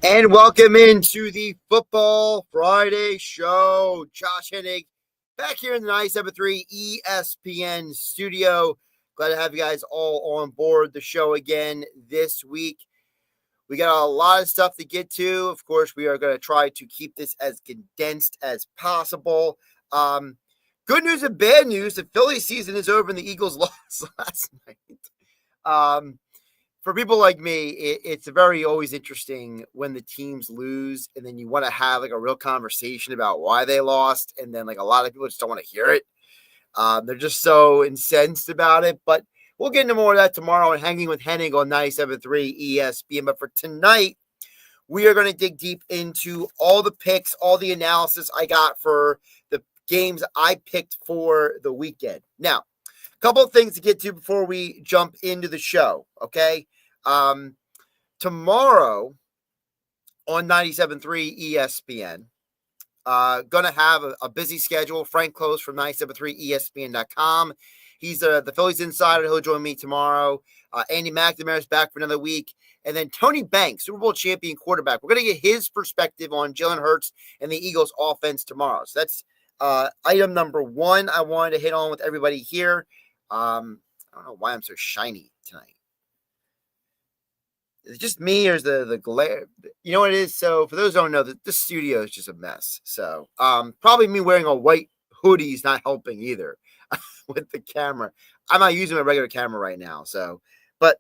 And welcome into the Football Friday show. Josh Hennig back here in the 97.3 ESPN studio. Glad to have you guys all on board the show again this week. We got a lot of stuff to get to. Of course, we are going to try to keep this as condensed as possible. Good news and bad news. The Philly season is over and the Eagles lost last night. For people like me, it's very always interesting when the teams lose and then you want to have like a real conversation about why they lost. And then like a lot of people just don't want to hear it. They're just so incensed about it. But we'll get into more of that tomorrow on Hanging with Hennig on 97.3 ESPN. But for tonight, we are going to dig deep into all the picks, all the analysis I got for the games I picked for the weekend. Now, a couple of things to get to before we jump into the show, okay? Tomorrow on 97.3 ESPN, going to have a busy schedule. Frank Close from 97.3 ESPN.com. He's the Phillies insider. He'll join me tomorrow. Andy McNamara is back for another week. And then Tony Banks, Super Bowl champion quarterback. We're going to get his perspective on Jalen Hurts and the Eagles offense tomorrow. So that's item number one I wanted to hit on with everybody here. I don't know why I'm so shiny tonight. Is it just me or is the glare? You know what it is? So for those who don't know, the studio is just a mess. So probably me wearing a white hoodie is not helping either with the camera. I'm not using my regular camera right now. So, but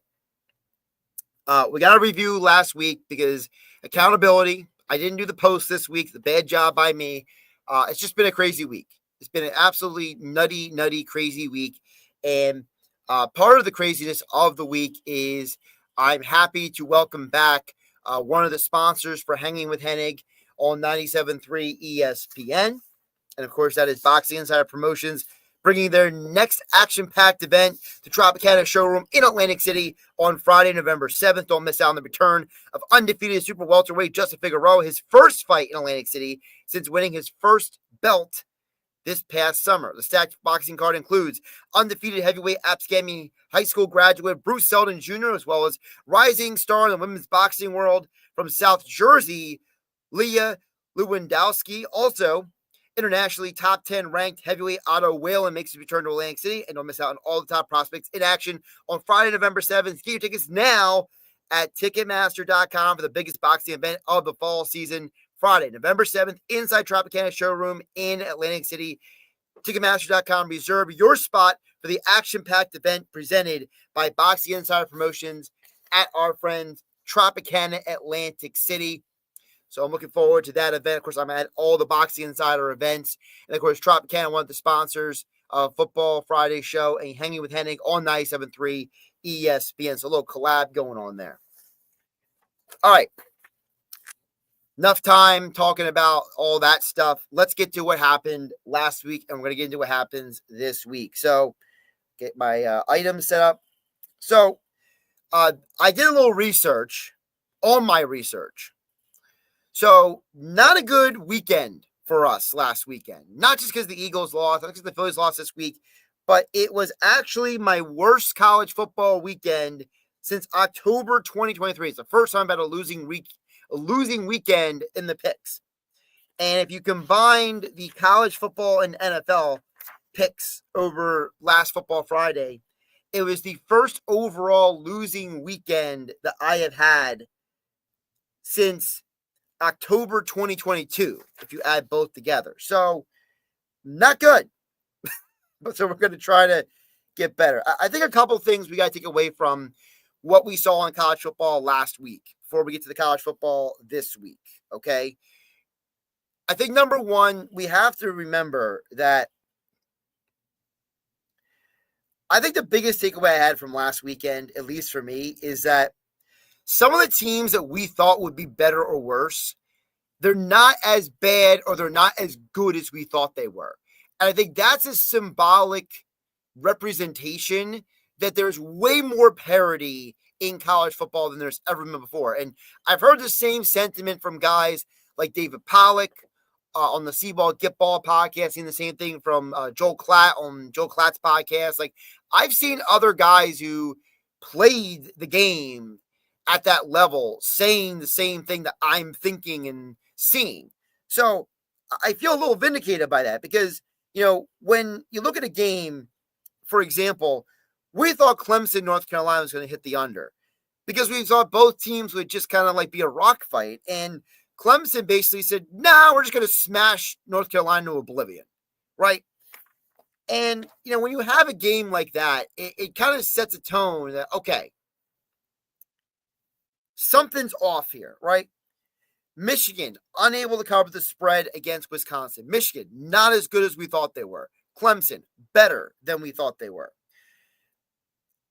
we got a review last week because accountability. I didn't do the post this week. The bad job by me. It's just been a crazy week. It's been an absolutely nutty, crazy week. And part of the craziness of the week is I'm happy to welcome back one of the sponsors for Hanging with Hennig on 97.3 ESPN. And, of course, that is Boxing Insider Promotions, bringing their next action-packed event to Tropicana Showroom in Atlantic City on Friday, November 7th. Don't miss out on the return of undefeated super welterweight Justin Figueroa, his first fight in Atlantic City since winning his first belt this past summer. The stacked boxing card includes undefeated heavyweight Abscami high school graduate Bruce Seldon Jr., as well as rising star in the women's boxing world from South Jersey, Leah Lewandowski. Also, internationally top 10 ranked heavyweight Otto Whalen makes his return to Atlantic City. And don't miss out on all the top prospects in action on Friday, November 7th. Get your tickets now at Ticketmaster.com for the biggest boxing event of the fall season. Friday, November 7th, inside Tropicana Showroom in Atlantic City. Ticketmaster.com. Reserve your spot for the action-packed event presented by Boxing Insider Promotions at our friends Tropicana Atlantic City. So I'm looking forward to that event. Of course, I'm at all the Boxing Insider events. And, of course, Tropicana, one of the sponsors of Football Friday show and Hanging with Hennig on 97.3 ESPN. So a little collab going on there. All right. Enough time talking about all that stuff. Let's get to what happened last week, and we're going to get into what happens this week. So get my items set up. So I did a little research on my research. So not a good weekend for us last weekend. Not just because the Eagles lost, not because the Phillies lost this week, but it was actually my worst college football weekend since October 2023. It's the first time I've had a losing weekend in the picks. And if you combined the college football and NFL picks over last Football Friday, it was the first overall losing weekend that I have had since October 2022, if you add both together. So, not good. But so we're going to try to get better. I think a couple things we got to take away from what we saw in college football last week before we get to the college football this week, okay? I think number one, we have to remember that I think the biggest takeaway I had from last weekend, at least for me, is that some of the teams that we thought would be better or worse, they're not as bad or they're not as good as we thought they were. And I think that's a symbolic representation that there's way more parity in college football than there's ever been before. And I've heard the same sentiment from guys like David Pollack on the C-Ball Get Ball podcast, seen the same thing from Joel Klatt on Joel Klatt's podcast. Like, I've seen other guys who played the game at that level saying the same thing that I'm thinking and seeing. So I feel a little vindicated by that because, when you look at a game, for example, we thought Clemson, North Carolina was going to hit the under because we thought both teams would just kind of like be a rock fight. And Clemson basically said, nah, we're just going to smash North Carolina to oblivion, right? And, when you have a game like that, it kind of sets a tone that, okay, something's off here, right? Michigan, unable to cover the spread against Wisconsin. Michigan, not as good as we thought they were. Clemson, better than we thought they were.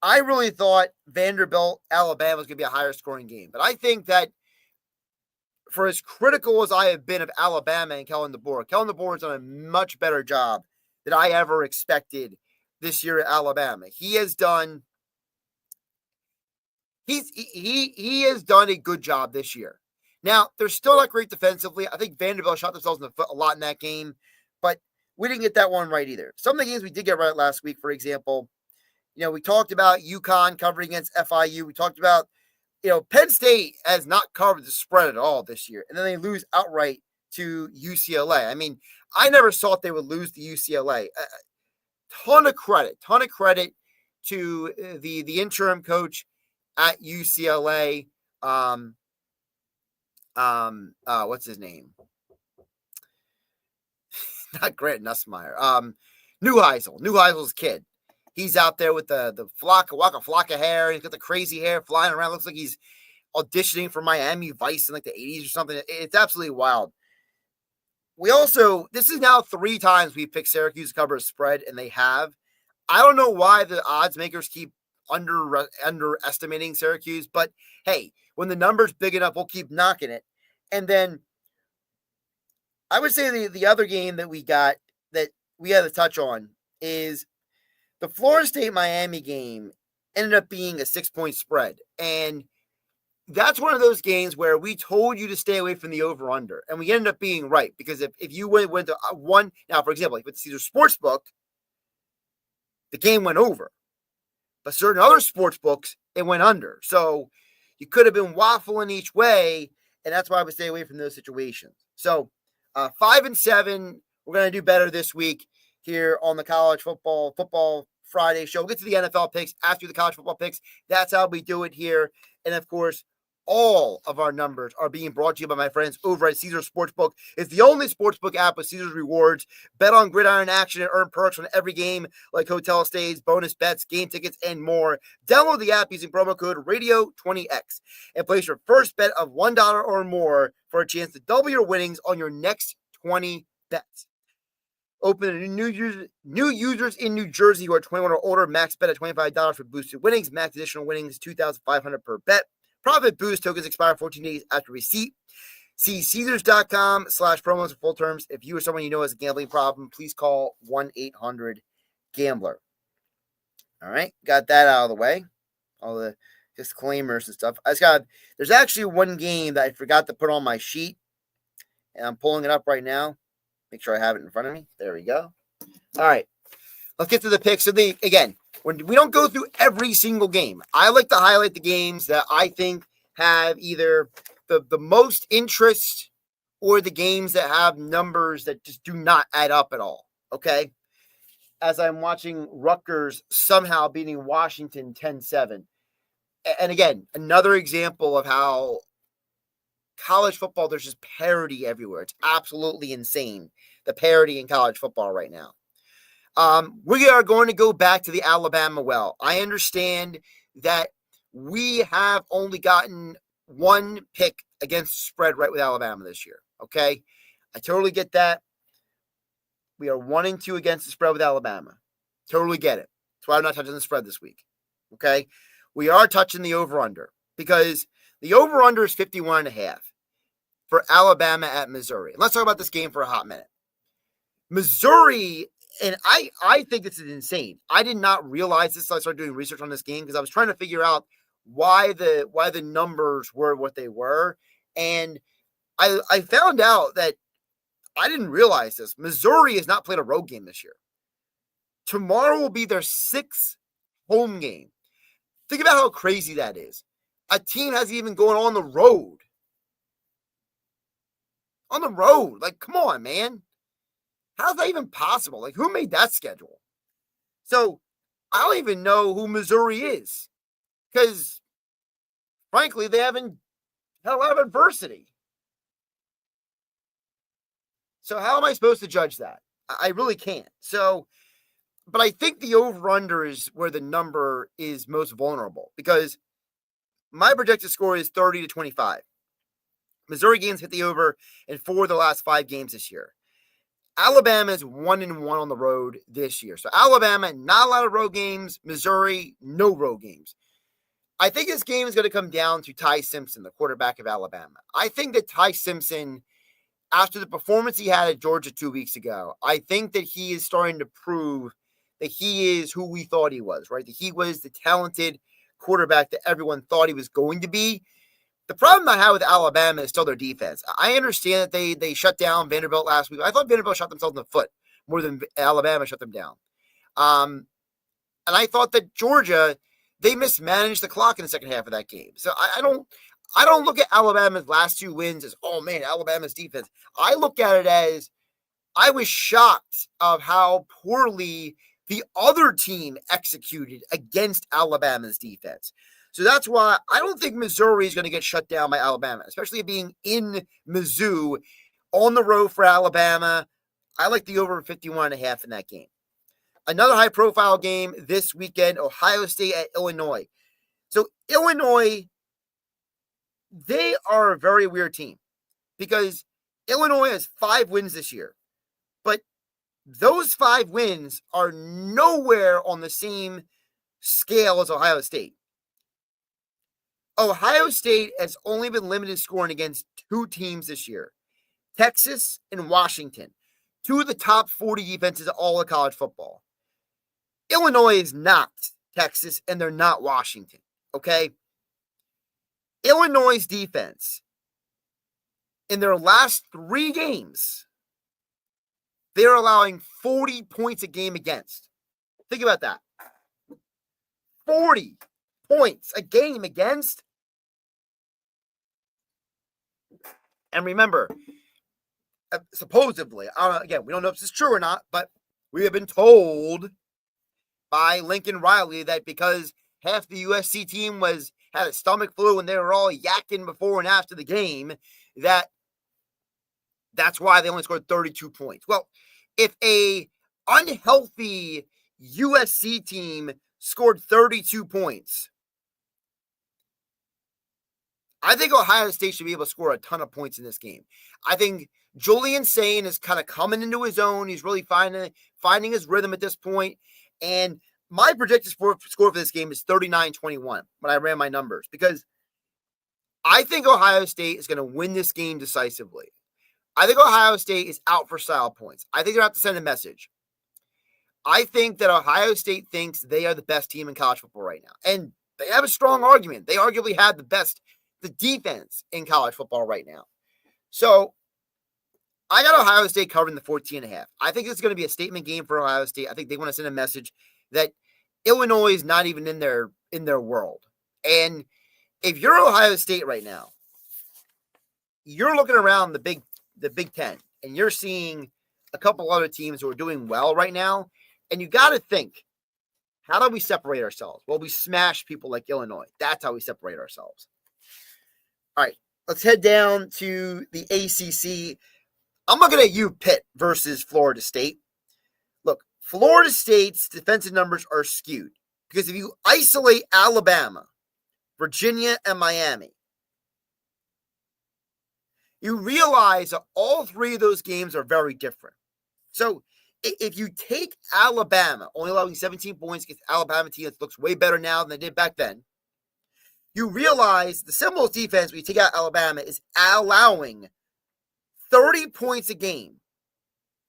I really thought Vanderbilt, Alabama was going to be a higher scoring game. But I think that for as critical as I have been of Alabama and Kellen DeBoer has done a much better job than I ever expected this year at Alabama. He has done a good job this year. Now, they're still not great defensively. I think Vanderbilt shot themselves in the foot a lot in that game, but we didn't get that one right either. Some of the games we did get right last week, for example, we talked about UConn covering against FIU. We talked about, Penn State has not covered the spread at all this year, and then they lose outright to UCLA. I mean, I never thought they would lose to UCLA. Ton of credit to the interim coach at UCLA. What's his name? Not Grant Nussmeier. Neuheisel's kid. He's out there with the flock of hair. He's got the crazy hair flying around. Looks like he's auditioning for Miami Vice in like the 80s or something. It's absolutely wild. This is now 3 times we picked Syracuse to cover a spread, and they have. I don't know why the odds makers keep underestimating Syracuse, but hey, when the number's big enough, we'll keep knocking it. And then I would say the other game that we got that we had to touch on is the Florida State-Miami game ended up being a 6-point spread. And that's one of those games where we told you to stay away from the over-under. And we ended up being right because if you went to one, now, for example, with the Caesar Sportsbook, the game went over. But certain other sports books, it went under. So you could have been waffling each way, and that's why I would stay away from those situations. So 5-7, we're going to do better this week here on the College Football Friday show. We'll get to the NFL picks after the college football picks. That's how we do it here. And, of course, all of our numbers are being brought to you by my friends over at Caesar Sportsbook. It's the only sportsbook app with Caesar's rewards. Bet on gridiron action and earn perks on every game like hotel stays, bonus bets, game tickets, and more. Download the app using promo code Radio20X and place your first bet of $1 or more for a chance to double your winnings on your next 20 bets. Open to new users in New Jersey who are 21 or older. Max bet at $25 for boosted winnings. Max additional winnings $2,500 per bet. Profit boost tokens expire 14 days after receipt. See Caesars.com/promos for full terms. If you or someone you know has a gambling problem, please call 1-800-GAMBLER. All right, got that out of the way. All the disclaimers and stuff. There's actually one game that I forgot to put on my sheet, and I'm pulling it up right now. Make sure I have it in front of me. There we go. All right, let's get to the picks. So we don't go through every single game. I like to highlight the games that I think have either the most interest or the games that have numbers that just do not add up at all, okay? As I'm watching Rutgers somehow beating Washington 10-7. And again, another example of how college football, there's just parity everywhere. It's absolutely insane, the parity in college football right now. We are going to go back to the Alabama well. I understand that we have only gotten one pick against the spread right with Alabama this year, okay? I totally get that. We are 1-2 against the spread with Alabama. Totally get it. That's why I'm not touching the spread this week, okay? We are touching the over-under because the over-under is 51.5 for Alabama at Missouri. And let's talk about this game for a hot minute. Missouri... And I think this is insane. I did not realize this. So I started doing research on this game because I was trying to figure out why the numbers were what they were. And I found out that I didn't realize this. Missouri has not played a road game this year. Tomorrow will be their 6th home game. Think about how crazy that is. a team hasn't even gone on the road. On the road. Like, come on, man. How's that even possible? Like, who made that schedule? So, I don't even know who Missouri is. Because, frankly, they haven't had a lot of adversity. So, how am I supposed to judge that? I really can't. So, but I think the over-under is where the number is most vulnerable. Because my projected score is 30 to 25. Missouri games hit the over in 4 of the last 5 games this year. Alabama is 1-1 on the road this year. So Alabama, not a lot of road games. Missouri, no road games. I think this game is going to come down to Ty Simpson, the quarterback of Alabama. I think that Ty Simpson, after the performance he had at Georgia 2 weeks ago, I think that he is starting to prove that he is who we thought he was, right? That he was the talented quarterback that everyone thought he was going to be. The problem I have with Alabama is still their defense. I understand that they shut down Vanderbilt last week. I thought Vanderbilt shot themselves in the foot more than Alabama shut them down. And I thought that Georgia, they mismanaged the clock in the second half of that game. So I don't look at Alabama's last 2 wins as, oh man, Alabama's defense. I look at it as I was shocked of how poorly the other team executed against Alabama's defense. So that's why I don't think Missouri is going to get shut down by Alabama, especially being in Mizzou on the road for Alabama. I like the over 51.5 in that game. Another high-profile game this weekend, Ohio State at Illinois. So Illinois, they are a very weird team because Illinois has 5 wins this year. But those 5 wins are nowhere on the same scale as Ohio State. Ohio State has only been limited scoring against 2 teams this year, Texas and Washington, 2 of the top 40 defenses of all of college football. Illinois is not Texas, and they're not Washington, okay? Illinois' defense, in their last 3 games, they're allowing 40 points a game against. Think about that. 40 points a game against. And remember, supposedly, again, we don't know if this is true or not, but we have been told by Lincoln Riley that because half the USC team had a stomach flu and they were all yakking before and after the game, that's why they only scored 32 points. Well, if a unhealthy USC team scored 32 points, I think Ohio State should be able to score a ton of points in this game. I think Julian Sain is kind of coming into his own. He's really finding his rhythm at this point. And my projected score for this game is 39-21 when I ran my numbers, because I think Ohio State is going to win this game decisively. I think Ohio State is out for style points. I think they're out to send a message. I think that Ohio State thinks they are the best team in college football right now. And they have a strong argument. They arguably have the defense in college football right now. So I got Ohio State covering the 14.5. I think it's going to be a statement game for Ohio State. I think they want to send a message that Illinois is not even in their world. And if you're Ohio State right now, you're looking around the Big Ten, and you're seeing a couple other teams who are doing well right now, and you got to think, how do we separate ourselves? Well, we smash people like Illinois. That's how we separate ourselves. All right, let's head down to the ACC. I'm looking at Pitt versus Florida State. Look, Florida State's defensive numbers are skewed because if you isolate Alabama, Virginia, and Miami, you realize that all 3 of those games are very different. So if you take Alabama, only allowing 17 points against Alabama team that looks way better now than they did back then, you realize the Seminoles defense, when you take out Alabama, is allowing 30 points a game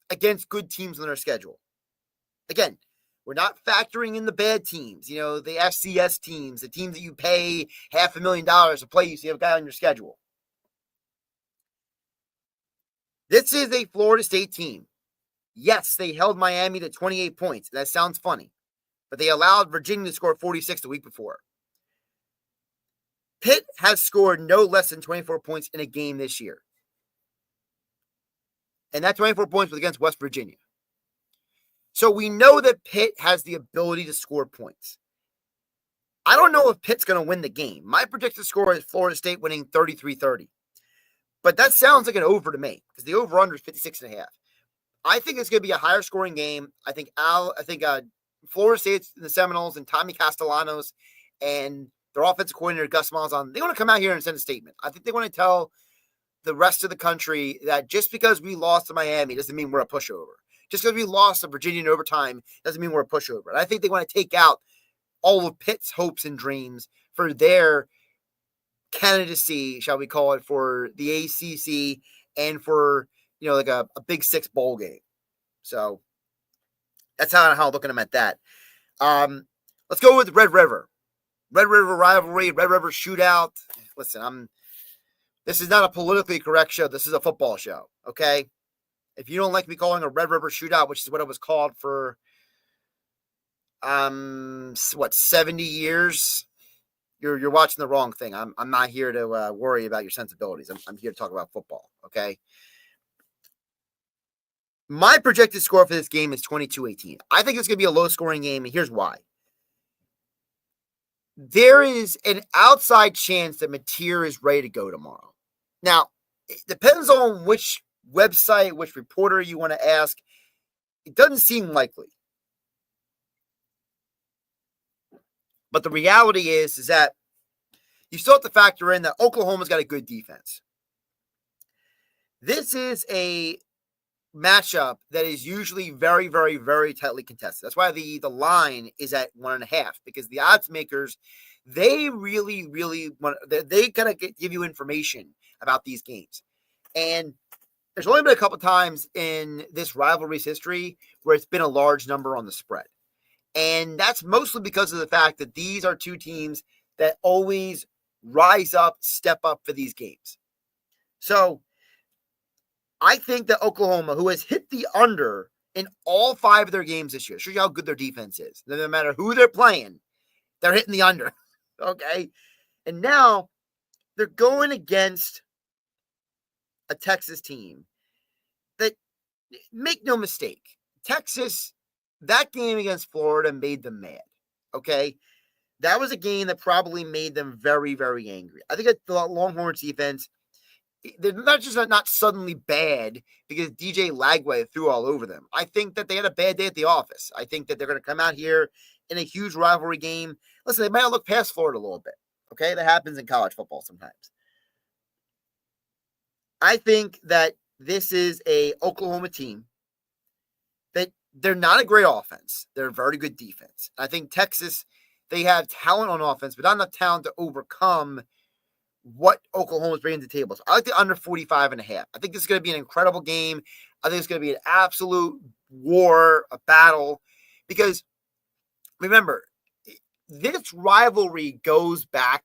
against good teams on their schedule. Again, we're not factoring in the bad teams, the FCS teams, the teams that you pay $500,000 to play you, so you have a guy on your schedule. This is a Florida State team. Yes, they held Miami to 28 points. That sounds funny. But they allowed Virginia to score 46 the week before. Pitt has scored no less than 24 points in a game this year. And that 24 points was against West Virginia. So we know that Pitt has the ability to score points. I don't know if Pitt's going to win the game. My predicted score is Florida State winning 33-30. But that sounds like an over to me because the over-under is 56.5. I think it's going to be a higher scoring game. I think Florida State's the Seminoles and Tommy Castellanos and their offensive coordinator, Gus Malzahn, they want to come out here and send a statement. I think they want to tell the rest of the country that just because we lost to Miami doesn't mean we're a pushover. Just because we lost to Virginia in overtime doesn't mean we're a pushover. And I think they want to take out all of Pitt's hopes and dreams for their candidacy, shall we call it, for the ACC and for, like a Big Six bowl game. So that's how I'm looking at that. Let's go with Red River. Red River rivalry, Red River shootout. Listen, this is not a politically correct show. This is a football show, okay? If you don't like me calling a Red River shootout, which is what it was called for, 70 years, you're watching the wrong thing. I'm not here to worry about your sensibilities. I'm here to talk about football, okay? My projected score for this game is 22-18. I think it's going to be a low-scoring game, and here's why. There is an outside chance that Mateer is ready to go tomorrow. Now, it depends on which website, which reporter you want to ask. It doesn't seem likely. But the reality is that you still have to factor in that Oklahoma's got a good defense. This is a matchup that is usually very, very, very tightly contested. That's why the line is at 1.5, because the odds makers, they really, really want, they kind of give you information about these games. And there's only been a couple times in this rivalry's history where it's been a large number on the spread. And that's mostly because of the fact that these are two teams that always rise up, step up for these games. So I think that Oklahoma, who has hit the under in all 5 of their games this year, shows you how good their defense is. No matter who they're playing, they're hitting the under. Okay? And now they're going against a Texas team that, make no mistake, Texas, that game against Florida made them mad. Okay? That was a game that probably made them very, very angry. I think that the Longhorns defense, they're not suddenly bad because DJ Lagway threw all over them. I think that they had a bad day at the office. I think that they're going to come out here in a huge rivalry game. Listen, they might not look past Florida a little bit. Okay, that happens in college football sometimes. I think that this is a Oklahoma team that they're not a great offense. They're a very good defense. I think Texas, they have talent on offense, but not enough talent to overcome what Oklahoma's bringing to the table. So I like the under 45.5. I think this is going to be an incredible game. I think it's going to be an absolute war, a battle, because remember, this rivalry goes back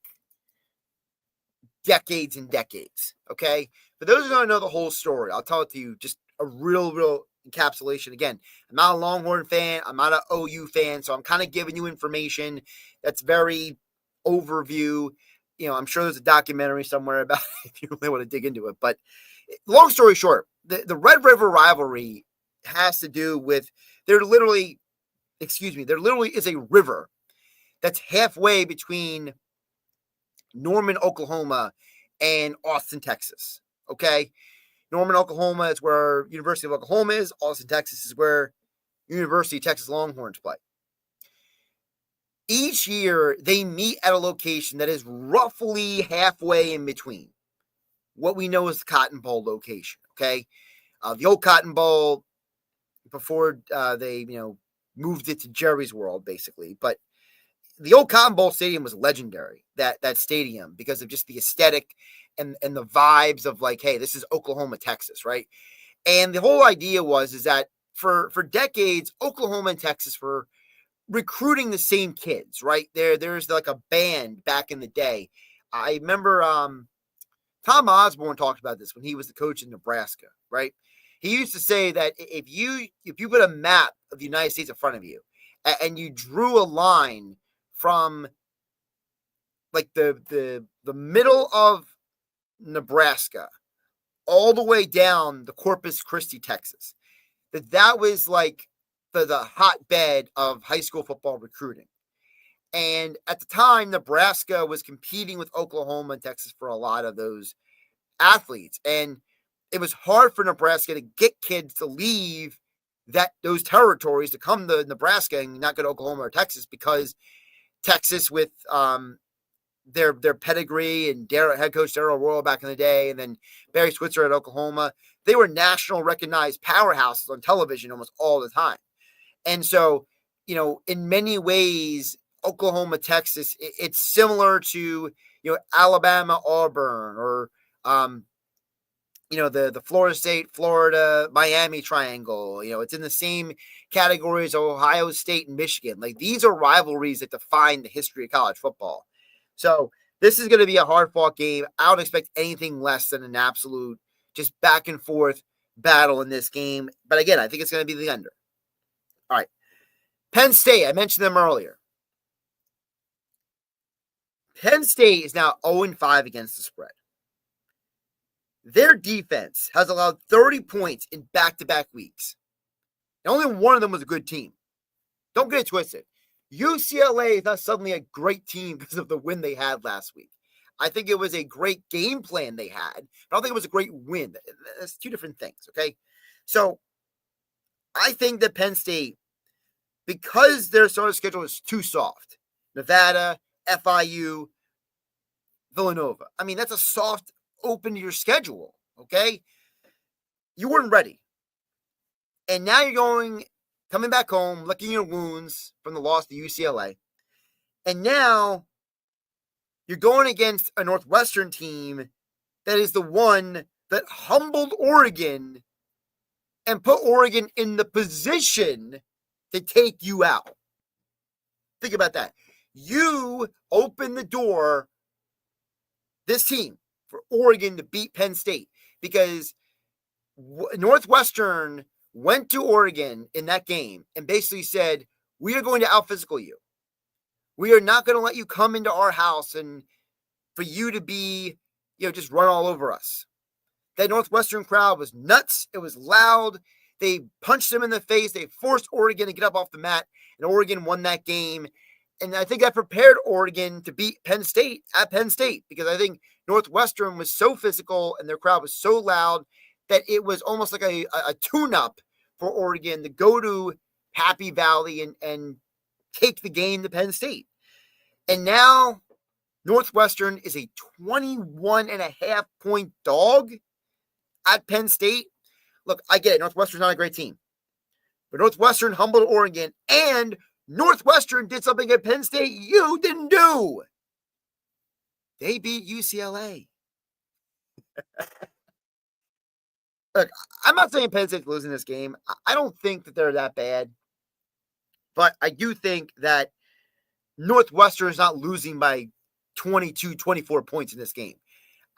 decades and decades, okay? For those who don't know the whole story, I'll tell it to you, just a real encapsulation. Again, I'm not a Longhorn fan. I'm not an OU fan, so I'm kind of giving you information that's very overview. I'm sure there's a documentary somewhere about it if you really want to dig into it. But long story short, the Red River rivalry has to do with there literally is a river that's halfway between Norman, Oklahoma, and Austin, Texas. Okay? Norman, Oklahoma is where University of Oklahoma is. Austin, Texas is where University of Texas Longhorns play. Each year, they meet at a location that is roughly halfway in between what we know as the Cotton Bowl location, okay? The old Cotton Bowl, before they, moved it to Jerry's World, basically. But the old Cotton Bowl stadium was legendary, that stadium, because of just the aesthetic and the vibes of like, hey, this is Oklahoma, Texas, right? And the whole idea is that for decades, Oklahoma and Texas were recruiting the same kids, right? There's like a band back in the day. I remember Tom Osborne talked about this when he was the coach in Nebraska, right? He used to say that if you put a map of the United States in front of you and you drew a line from like the middle of Nebraska all the way down the Corpus Christi, Texas. That was like the hotbed of high school football recruiting. And at the time, Nebraska was competing with Oklahoma and Texas for a lot of those athletes. And it was hard for Nebraska to get kids to leave those territories to come to Nebraska and not go to Oklahoma or Texas, because Texas, with their pedigree and head coach Darrell Royal back in the day, and then Barry Switzer at Oklahoma, they were national recognized powerhouses on television almost all the time. And so, in many ways, Oklahoma, Texas, it's similar to, Alabama, Auburn, or, the Florida State, Florida, Miami triangle. It's in the same category as Ohio State and Michigan. Like, these are rivalries that define the history of college football. So this is going to be a hard-fought game. I don't expect anything less than an absolute just back-and-forth battle in this game. But again, I think it's going to be the under. All right. Penn State, I mentioned them earlier. Penn State is now 0-5 against the spread. Their defense has allowed 30 points in back-to-back weeks. And only one of them was a good team. Don't get it twisted. UCLA is not suddenly a great team because of the win they had last week. I think it was a great game plan they had, but I don't think it was a great win. That's two different things, okay? So I think that Penn State, because their starter schedule is too soft, Nevada, FIU, Villanova. I mean, that's a soft open to your schedule, okay? You weren't ready. And now you're coming back home, licking your wounds from the loss to UCLA. And now you're going against a Northwestern team that is the one that humbled Oregon and put Oregon in the position to take you out. Think about that. You opened the door, this team, for Oregon to beat Penn State, because Northwestern went to Oregon in that game and basically said, we are going to out-physical you. We are not going to let you come into our house and for you to be, just run all over us. That Northwestern crowd was nuts. It was loud. They punched them in the face. They forced Oregon to get up off the mat, and Oregon won that game. And I think that prepared Oregon to beat Penn State at Penn State, because I think Northwestern was so physical and their crowd was so loud that it was almost like a tune-up for Oregon to go to Happy Valley and take the game to Penn State. And now Northwestern is a 21.5 point dog at Penn State. Look, I get it. Northwestern's not a great team. But Northwestern humbled Oregon, and Northwestern did something at Penn State you didn't do. They beat UCLA. Look, I'm not saying Penn State's losing this game. I don't think that they're that bad. But I do think that Northwestern is not losing by 22, 24 points in this game.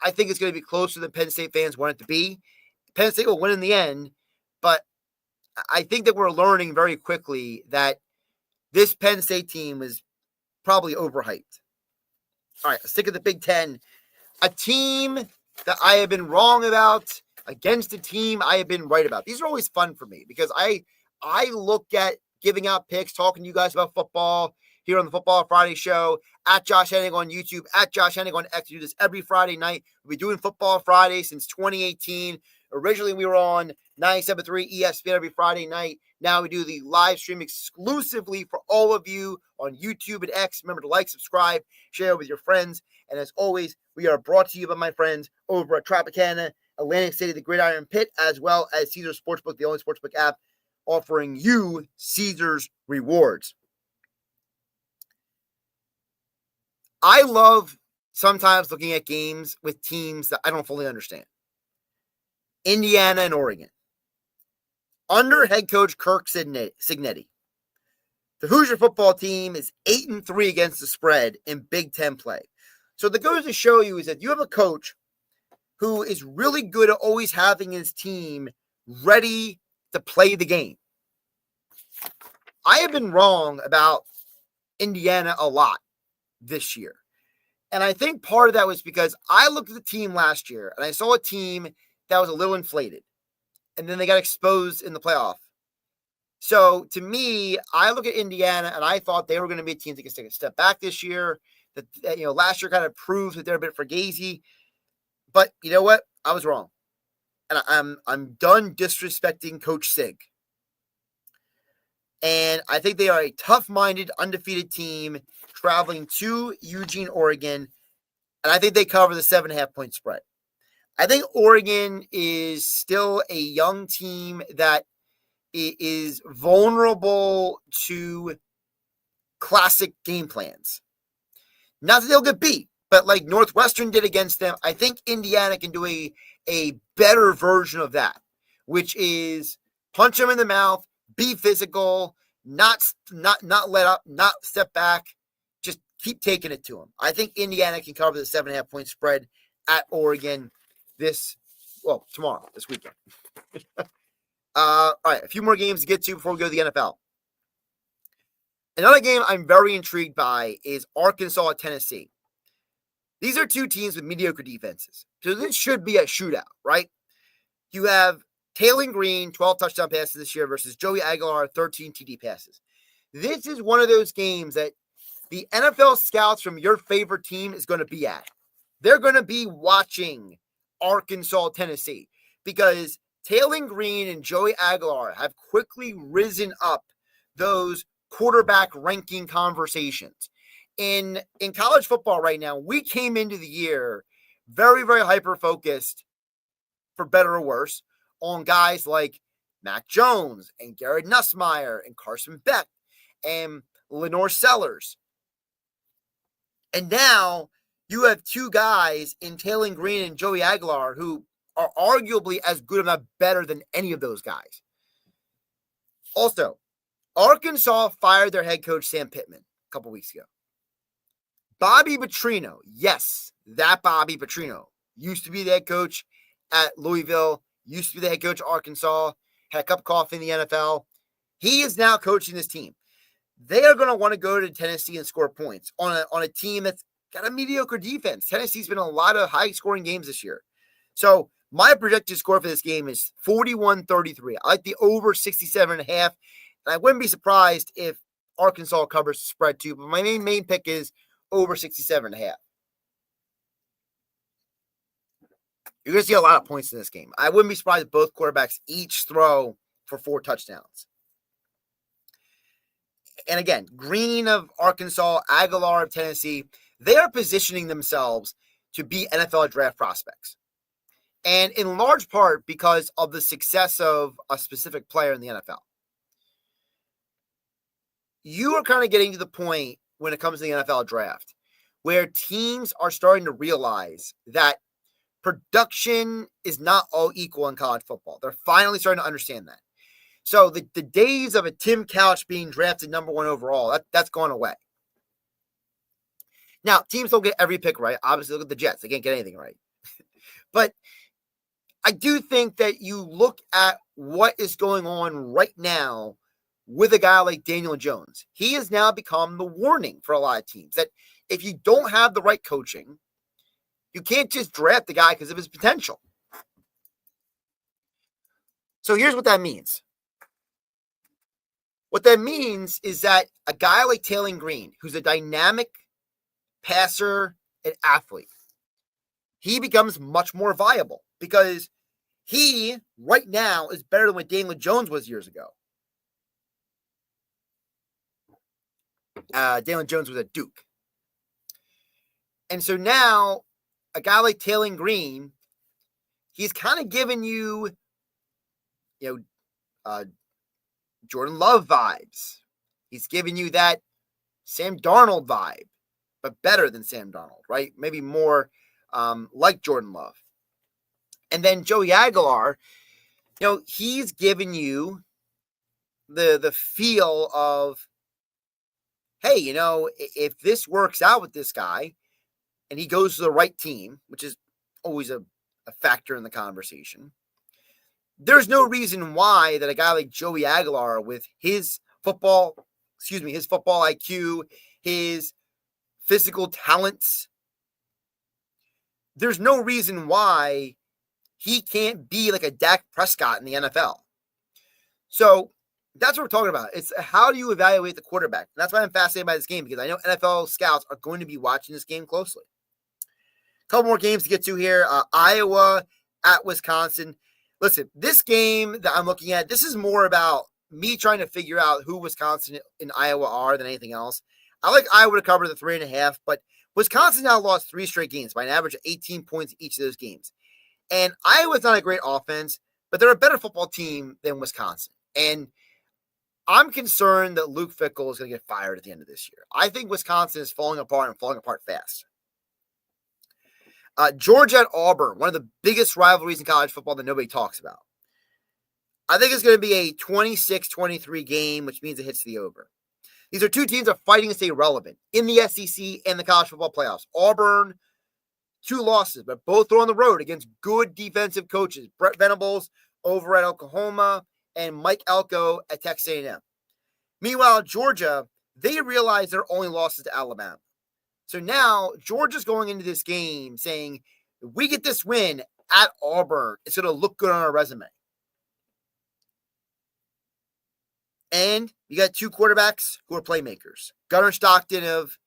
I think it's going to be closer than Penn State fans want it to be. Penn State will win in the end, but I think that we're learning very quickly that this Penn State team is probably overhyped. All right, let's stick at the Big Ten. A team that I have been wrong about against a team I have been right about. These are always fun for me because I look at giving out picks, talking to you guys about football here on the Football Friday show, at Josh Hennig on YouTube, at Josh Hennig on X. We do this every Friday night. We've been doing Football Friday since 2018. Originally, we were on 97.3 ESPN every Friday night. Now we do the live stream exclusively for all of you on YouTube and X. Remember to like, subscribe, share with your friends. And as always, we are brought to you by my friends over at Tropicana Atlantic City, the Gridiron Pit, as well as Caesars Sportsbook, the only sportsbook app offering you Caesars rewards. I love sometimes looking at games with teams that I don't fully understand. Indiana and Oregon. Under head coach Kirk Cignetti, the Hoosier football team is 8-3 against the spread in Big Ten play. So that goes to show you is that you have a coach who is really good at always having his team ready to play the game. I have been wrong about Indiana a lot this year. And I think part of that was because I looked at the team last year and I saw a team that was a little inflated. And then they got exposed in the playoff. So to me, I look at Indiana and I thought they were going to be a team that could take a step back this year. That last year kind of proved that they're a bit fugazi. But you know what? I was wrong. And I'm done disrespecting Coach Sig. And I think they are a tough-minded, undefeated team traveling to Eugene, Oregon. And I think they cover the 7.5-point spread. I think Oregon is still a young team that is vulnerable to classic game plans. Not that they'll get beat, but like Northwestern did against them, I think Indiana can do a better version of that, which is punch them in the mouth, be physical, not let up, not step back, just keep taking it to them. I think Indiana can cover the 7.5-point spread at Oregon tomorrow, this weekend. All right, a few more games to get to before we go to the NFL. Another game I'm very intrigued by is Arkansas at Tennessee. These are two teams with mediocre defenses. So this should be a shootout, right? You have Taylor Green, 12 touchdown passes this year versus Joey Aguilar, 13 TD passes. This is one of those games that the NFL scouts from your favorite team is going to be at. They're going to be watching Arkansas, Tennessee, because Taylor Green and Joey Aguilar have quickly risen up those quarterback ranking conversations. In college football right now, we came into the year very, very hyper-focused, for better or worse, on guys like Mac Jones and Garrett Nussmeier and Carson Beck and Lenore Sellers. And now you have two guys in Taylor Green and Joey Aguilar who are arguably as good, if not better, than any of those guys. Also, Arkansas fired their head coach, Sam Pittman, a couple weeks ago. Bobby Petrino, yes, that Bobby Petrino, used to be the head coach at Louisville, used to be the head coach at Arkansas, had a cup of coffee in the NFL. He is now coaching this team. They are going to want to go to Tennessee and score points on a team that's got a mediocre defense. Tennessee's been in a lot of high-scoring games this year. So my projected score for this game is 41-33. I like the over 67.5, and I wouldn't be surprised if Arkansas covers the spread too, but my main pick is over 67.5. You're going to see a lot of points in this game. I wouldn't be surprised if both quarterbacks each throw for 4 touchdowns. And again, Green of Arkansas, Aguilar of Tennessee, they are positioning themselves to be NFL draft prospects. And in large part because of the success of a specific player in the NFL. You are kind of getting to the point when it comes to the NFL draft where teams are starting to realize that production is not all equal in college football. They're finally starting to understand that. So the days of a Tim Couch being drafted number 1 overall, that's gone away. Now, teams don't get every pick right. Obviously, look at the Jets. They can't get anything right. But I do think that you look at what is going on right now with a guy like Daniel Jones. He has now become the warning for a lot of teams that if you don't have the right coaching, you can't just draft the guy because of his potential. So here's what that means. What that means is that a guy like Taylor Green, who's a dynamic passer and athlete, he becomes much more viable because he, right now, is better than what Daniel Jones was years ago. Daniel Jones was at Duke. And so now, a guy like Taylor Green, he's kind of giving you, Jordan Love vibes. He's giving you that Sam Darnold vibe, but better than Sam Darnold, right? Maybe more like Jordan Love. And then Joey Aguilar, he's giving you the feel of, hey, if this works out with this guy and he goes to the right team, which is always a factor in the conversation, there's no reason why that a guy like Joey Aguilar with his football IQ, his physical talents, there's no reason why he can't be like a Dak Prescott in the NFL. So that's what we're talking about. It's how do you evaluate the quarterback? And that's why I'm fascinated by this game, because I know NFL scouts are going to be watching this game closely. A couple more games to get to here. Iowa at Wisconsin. Listen, this game that I'm looking at, this is more about me trying to figure out who Wisconsin and Iowa are than anything else. I like Iowa to cover the 3.5, but Wisconsin now lost 3 straight games by an average of 18 points each of those games. And Iowa's not a great offense, but they're a better football team than Wisconsin. And I'm concerned that Luke Fickell is going to get fired at the end of this year. I think Wisconsin is falling apart and falling apart fast. Georgia at Auburn, one of the biggest rivalries in college football that nobody talks about. I think it's going to be a 26-23 game, which means it hits the over. These are two teams that are fighting to stay relevant in the SEC and the college football playoffs. Auburn, 2 losses, but both are on the road against good defensive coaches. Brett Venables over at Oklahoma and Mike Elko at Texas A&M. Meanwhile, Georgia, they realize their only losses to Alabama. So now Georgia's going into this game saying, if we get this win at Auburn, it's going to look good on our resume. And you got 2 quarterbacks who are playmakers. Gunnar Stockton of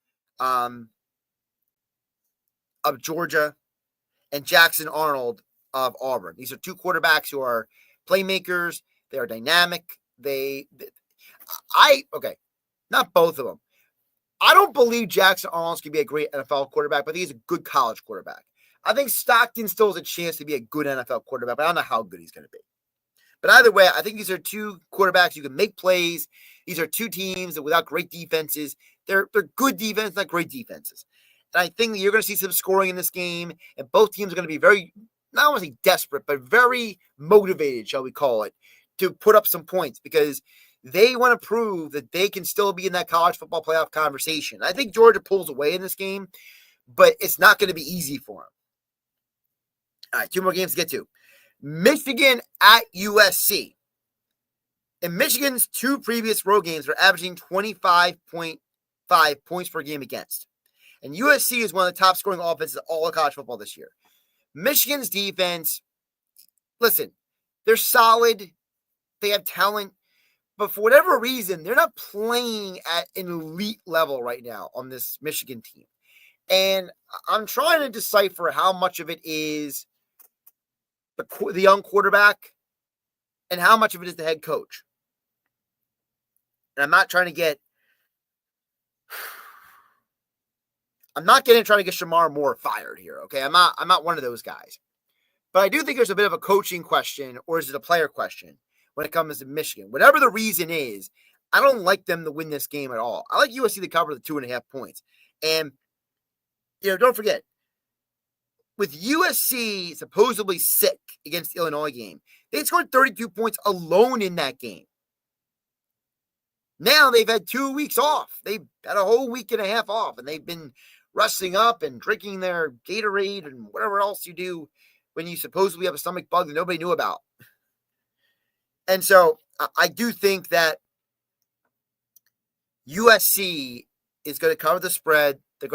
Georgia and Jackson Arnold of Auburn. These are 2 quarterbacks who are playmakers. They are dynamic. Not both of them. I don't believe Jackson Arnold can be a great NFL quarterback, but he's a good college quarterback. I think Stockton still has a chance to be a good NFL quarterback, but I don't know how good he's going to be. But either way, I think these are 2 quarterbacks who can make plays. These are 2 teams that without great defenses. They're good defense, not great defenses. And I think that you're going to see some scoring in this game, and both teams are going to be very, not want to say desperate, but very motivated, shall we call it, to put up some points because they want to prove that they can still be in that college football playoff conversation. I think Georgia pulls away in this game, but it's not going to be easy for them. All right, 2 more games to get to. Michigan at USC. In Michigan's 2 previous road games, they're averaging 25.5 points per game against. And USC is one of the top scoring offenses of all of college football this year. Michigan's defense, listen, they're solid. They have talent. But for whatever reason, they're not playing at an elite level right now on this Michigan team. And I'm trying to decipher how much of it is the young quarterback and how much of it is the head coach. And I'm not trying to get Shamar Moore fired here, okay? I'm not one of those guys. But I do think there's a bit of a coaching question, or is it a player question when it comes to Michigan? Whatever the reason is, I don't like them to win this game at all. I like USC to cover the 2.5 points. And, don't forget, with USC supposedly sick against the Illinois game, they scored 32 points alone in that game. Now they've had 2 weeks off. They've had a whole week and a half off, and they've been resting up and drinking their Gatorade and whatever else you do when you supposedly have a stomach bug that nobody knew about. And so I do think that USC is going to cover the spread. I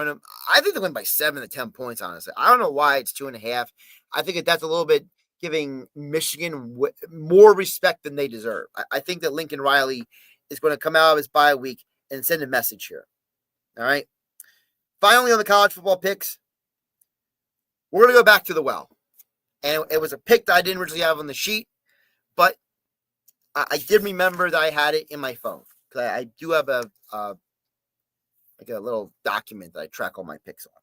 think they're going by 7 to 10 points, honestly. I don't know why it's 2.5. I think that's a little bit giving Michigan more respect than they deserve. I think that Lincoln Riley is going to come out of his bye week and send a message here. All right. Finally, on the college football picks, we're going to go back to the well. And it was a pick that I didn't originally have on the sheet, but I did remember that I had it in my phone because I do have a little document that I track all my picks on.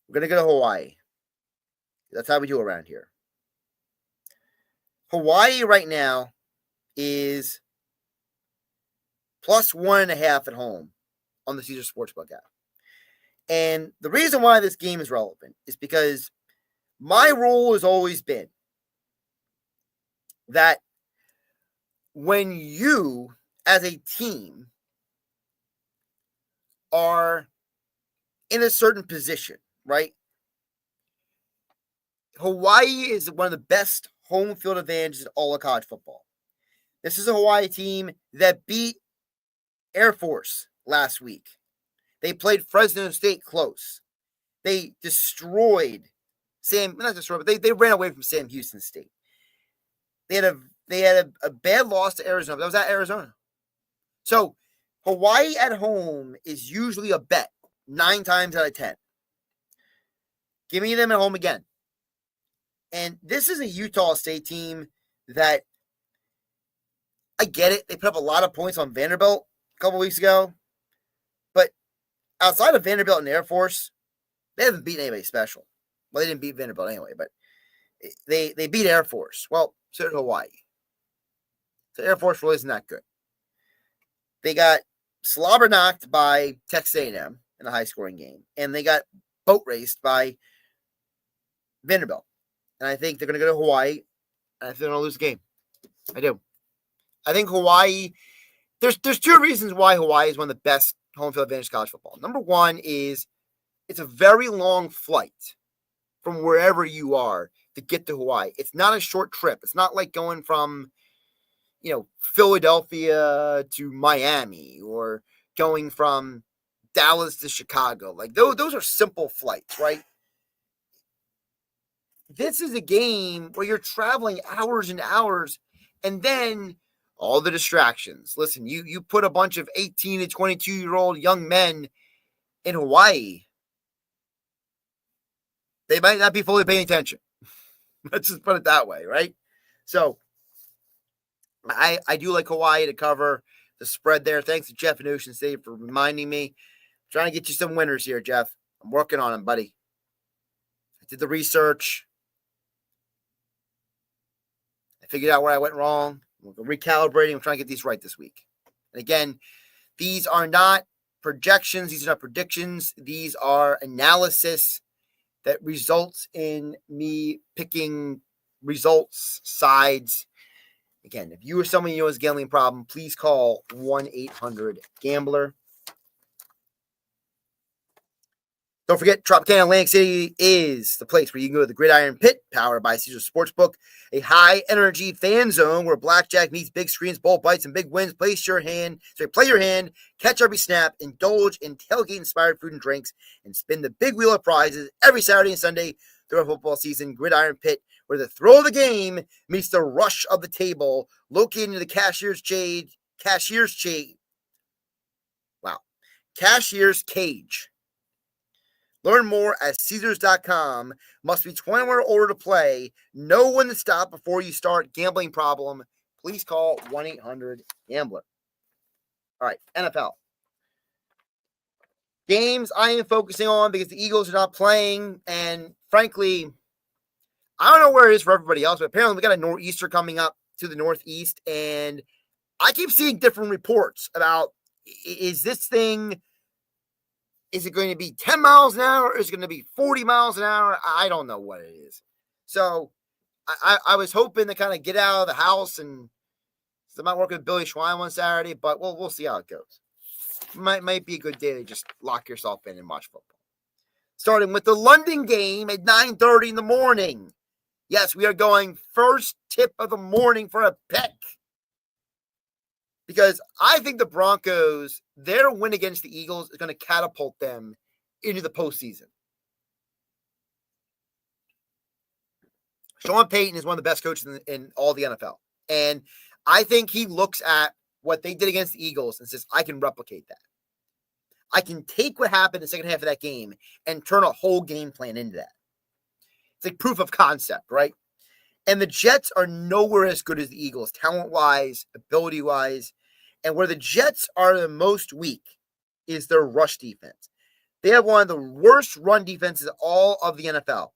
We're going to go to Hawaii. That's how we do around here. Hawaii right now is plus 1.5 at home on the Caesars Sportsbook app. And the reason why this game is relevant is because my rule has always been that when you, as a team, are in a certain position, right? Hawaii is one of the best home field advantages in all of college football. This is a Hawaii team that beat Air Force last week. They played Fresno State close. They destroyed not destroyed, but they ran away from Sam Houston State. They had a bad loss to Arizona. That was at Arizona. So Hawaii at home is usually a bet 9 times out of 10. Give me them at home again. And this is a Utah State team that, I get it. They put up a lot of points on Vanderbilt a couple weeks ago. But outside of Vanderbilt and Air Force, they haven't beaten anybody special. Well, they didn't beat Vanderbilt anyway, but they beat Air Force. Well, so did Hawaii. So Air Force really isn't that good. They got slobber knocked by Texas A&M in a high-scoring game, and they got boat raced by Vanderbilt. And I think they're going to go to Hawaii, and I think they're going to lose the game. I do. I think Hawaii, there's 2 reasons why Hawaii is one of the best home field advantage college football. Number one is it's a very long flight from wherever you are to get to Hawaii. It's not a short trip. It's not like going from, Philadelphia to Miami or going from Dallas to Chicago. Like those are simple flights, right? This is a game where you're traveling hours and hours, and then all the distractions. Listen, you put a bunch of 18 to 22-year-old young men in Hawaii, they might not be fully paying attention. Let's just put it that way, right? So I do like Hawaii to cover the spread there. Thanks to Jeff in Ocean State for reminding me. I'm trying to get you some winners here, Jeff. I'm working on them, buddy. I did the research. I figured out where I went wrong. We're recalibrating. I'm trying to get these right this week. And again, these are not projections. These are not predictions. These are analysis that results in me picking results, sides. Again, if you or someone you know has a gambling problem, please call 1-800-GAMBLER. Don't forget, Tropicana Atlantic City is the place where you can go to the Gridiron Pit, powered by Caesars Sportsbook, a high-energy fan zone where blackjack meets big screens, bowl bites, and big wins. Play your hand, catch every snap, indulge in tailgate-inspired food and drinks, and spin the big wheel of prizes every Saturday and Sunday throughout football season. Gridiron Pit, where the thrill of the game meets the rush of the table, located in the Cashier's Cage. Learn more at Caesars.com. Must be 21 or older to play. Know when to stop before you start. Gambling problem, please call 1-800-GAMBLER. All right, NFL. Games I am focusing on because the Eagles are not playing. And frankly, I don't know where it is for everybody else, but apparently we got a nor'easter coming up to the northeast. And I keep seeing different reports about, is it going to be 10 miles an hour? Or is it going to be 40 miles an hour? I don't know what it is. So I was hoping to kind of get out of the house, and I might work with Billy Schwein on Saturday, but we'll see how it goes. Might be a good day to just lock yourself in and watch football. Starting with the London game at 9:30 in the morning. Yes, we are going first tip of the morning for a pick. Because I think the Broncos, their win against the Eagles is going to catapult them into the postseason. Sean Payton is one of the best coaches in all the NFL. And I think he looks at what they did against the Eagles and says, I can replicate that. I can take what happened in the second half of that game and turn a whole game plan into that. It's like proof of concept, right? And the Jets are nowhere as good as the Eagles, talent-wise, ability-wise. And where the Jets are the most weak is their rush defense. They have one of the worst run defenses all of the NFL.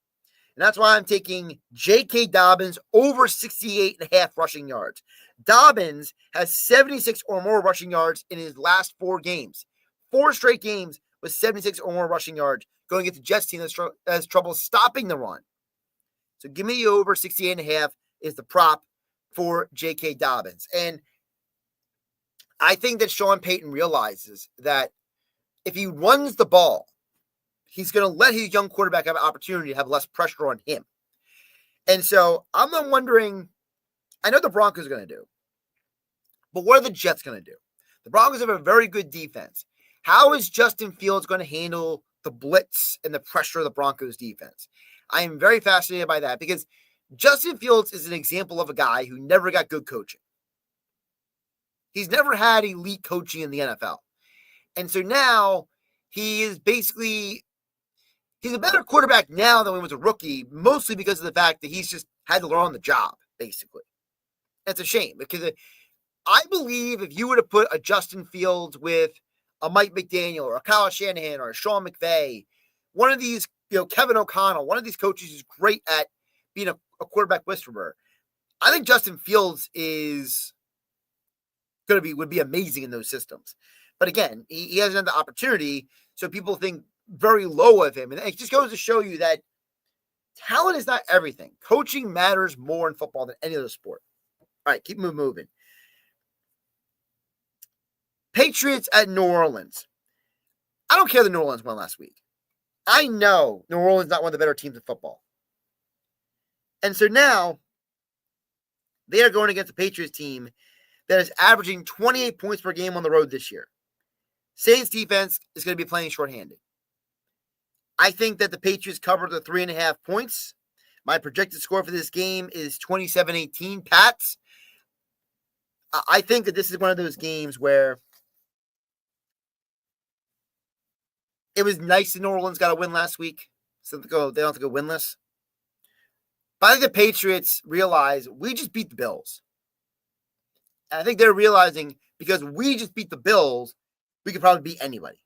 And that's why I'm taking J.K. Dobbins over 68.5 rushing yards. Dobbins has 76 or more rushing yards in his last 4 games. 4 straight games with 76 or more rushing yards going against the Jets team that has trouble stopping the run. So give me over 68.5 is the prop for J.K. Dobbins. And I think that Sean Payton realizes that if he runs the ball, he's going to let his young quarterback have an opportunity to have less pressure on him. And so I'm not wondering, I know the Broncos are going to do, but what are the Jets going to do? The Broncos have a very good defense. How is Justin Fields going to handle the blitz and the pressure of the Broncos defense? I am very fascinated by that because Justin Fields is an example of a guy who never got good coaching. He's never had elite coaching in the NFL. And so now he is basically, he's a better quarterback now than when he was a rookie, mostly because of the fact that he's just had to learn on the job, basically. That's a shame because I believe if you were to put a Justin Fields with a Mike McDaniel or a Kyle Shanahan or a Sean McVay, one of these, Kevin O'Connell, one of these coaches is great at being a quarterback whisperer. I think Justin Fields would be amazing in those systems. But again, he hasn't had the opportunity, so people think very low of him. And it just goes to show you that talent is not everything. Coaching matters more in football than any other sport. All right, keep moving. Patriots at New Orleans. I don't care that New Orleans won last week. I know New Orleans is not one of the better teams in football. And so now they are going against a Patriots team that is averaging 28 points per game on the road this year. Saints defense is going to be playing shorthanded. I think that the Patriots cover the 3.5 points. My projected score for this game is 27-18 Pats. I think that this is one of those games where it was nice that New Orleans got a win last week, so they don't have to go winless. But I think the Patriots realize we just beat the Bills. And I think they're realizing because we just beat the Bills, we could probably beat anybody.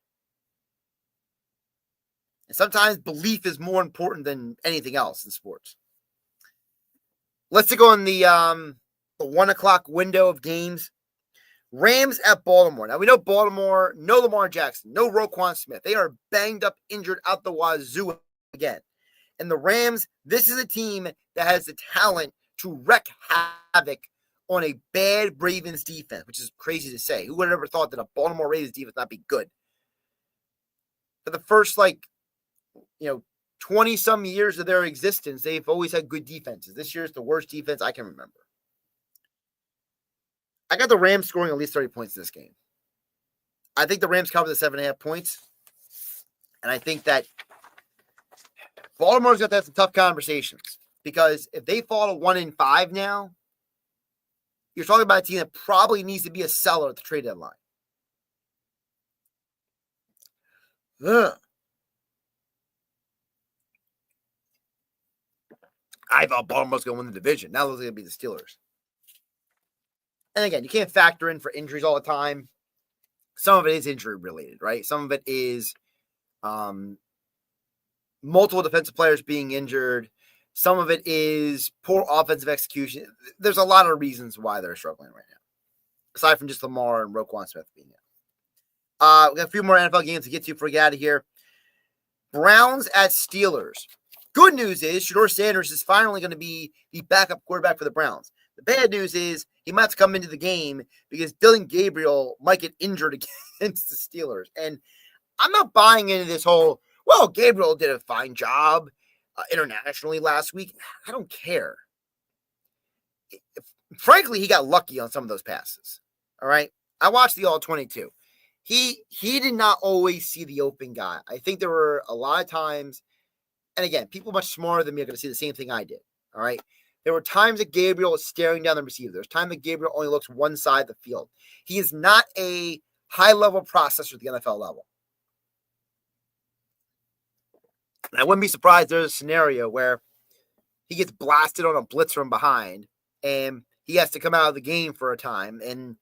And sometimes belief is more important than anything else in sports. Let's take on the 1 o'clock window of games. Rams at Baltimore. Now, we know Baltimore, no Lamar Jackson, no Roquan Smith. They are banged up, injured out the wazoo again. And the Rams, this is a team that has the talent to wreak havoc on a bad Ravens defense, which is crazy to say. Who would have ever thought that a Baltimore Ravens defense not be good? For the first, 20-some years of their existence, they've always had good defenses. This year is the worst defense I can remember. I got the Rams scoring at least 30 points in this game. I think the Rams cover the 7.5 points. And I think that Baltimore's got to have some tough conversations because if they fall to 1-5 now, you're talking about a team that probably needs to be a seller at the trade deadline. I thought Baltimore was going to win the division. Now it's going to be the Steelers. And again, you can't factor in for injuries all the time. Some of it is injury related, right? Some of it is multiple defensive players being injured. Some of it is poor offensive execution. There's a lot of reasons why they're struggling right now, aside from just Lamar and Roquan Smith being out. We got a few more NFL games to get to before we get out of here. Browns at Steelers. Good news is Shedeur Sanders is finally going to be the backup quarterback for the Browns. The bad news is he might have to come into the game because Dylan Gabriel might get injured against the Steelers. And I'm not buying into this whole, well, Gabriel did a fine job internationally last week. I don't care. Frankly, he got lucky on some of those passes. All right. I watched the All-22. He did not always see the open guy. I think there were a lot of times, and again, people much smarter than me are going to see the same thing I did. All right. There were times that Gabriel was staring down the receiver. There's times that Gabriel only looks one side of the field. He is not a high-level processor at the NFL level. And I wouldn't be surprised there's a scenario where he gets blasted on a blitz from behind and he has to come out of the game for a time. And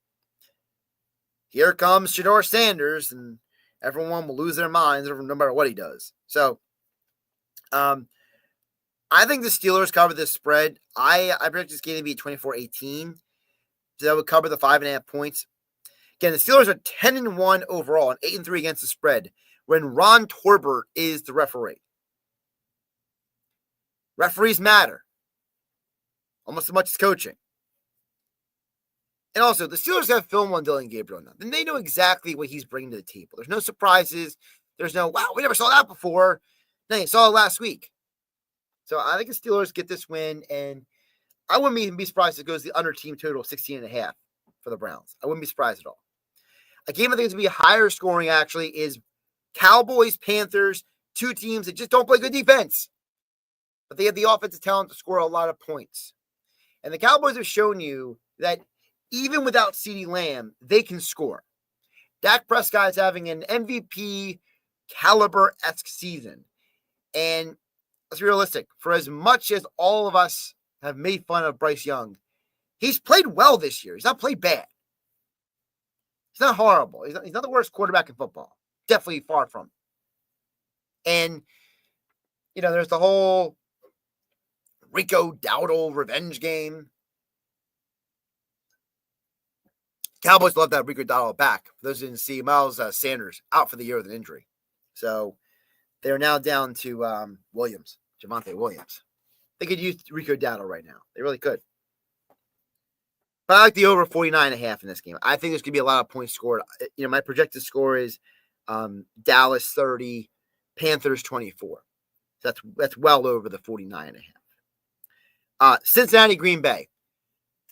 here comes Shedeur Sanders, and everyone will lose their minds no matter what he does. So, I think the Steelers cover this spread. I predict this game to be 24-18. So that would cover the 5.5 points. Again, the Steelers are 10-1 overall and 8-3 against the spread when Ron Torbert is the referee. Referees matter almost as much as coaching. And also, the Steelers have film on Dylan Gabriel now. Then they know exactly what he's bringing to the table. There's no surprises. There's no, wow, we never saw that before. No, you saw it last week. So I think the Steelers get this win, and I wouldn't even be surprised if it goes the under team total 16.5 for the Browns. I wouldn't be surprised at all. A game I think is going to be higher scoring, actually, is Cowboys, Panthers, two teams that just don't play good defense. But they have the offensive talent to score a lot of points. And the Cowboys have shown you that even without CeeDee Lamb, they can score. Dak Prescott is having an MVP caliber-esque season. And let's be realistic. For as much as all of us have made fun of Bryce Young, he's played well this year. He's not played bad. He's not horrible. He's not the worst quarterback in football. Definitely far from. And, there's the whole Rico Dowdle revenge game. Cowboys love that Rico Dowdle back. For those who didn't see, Miles Sanders out for the year with an injury. So they're now down to Javonte Williams. They could use Rico Dowdle right now. They really could. But I like the over 49.5 in this game. I think there's going to be a lot of points scored. My projected score is Dallas 30, Panthers 24. So that's well over the 49.5. Cincinnati, Green Bay.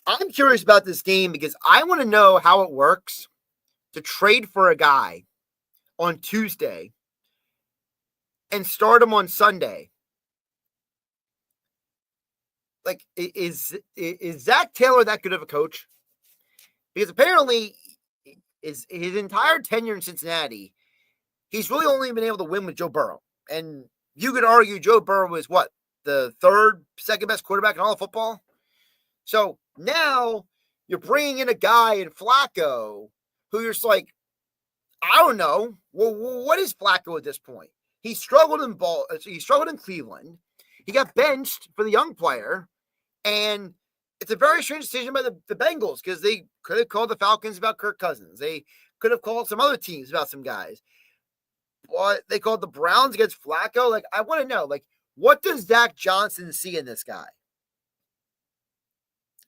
I'm curious about this game because I want to know how it works to trade for a guy on Tuesday and start him on Sunday. Like, is Zach Taylor that good of a coach? Because apparently his entire tenure in Cincinnati, he's really only been able to win with Joe Burrow. And you could argue Joe Burrow is the second best quarterback in all of football? So now you're bringing in a guy in Flacco who you're just like, I don't know. Well, what is Flacco at this point? He struggled in Cleveland. He got benched for the young player. And it's a very strange decision by the Bengals because they could have called the Falcons about Kirk Cousins. They could have called some other teams about some guys. But they called the Browns against Flacco. Like, I want to know, what does Zach Johnson see in this guy?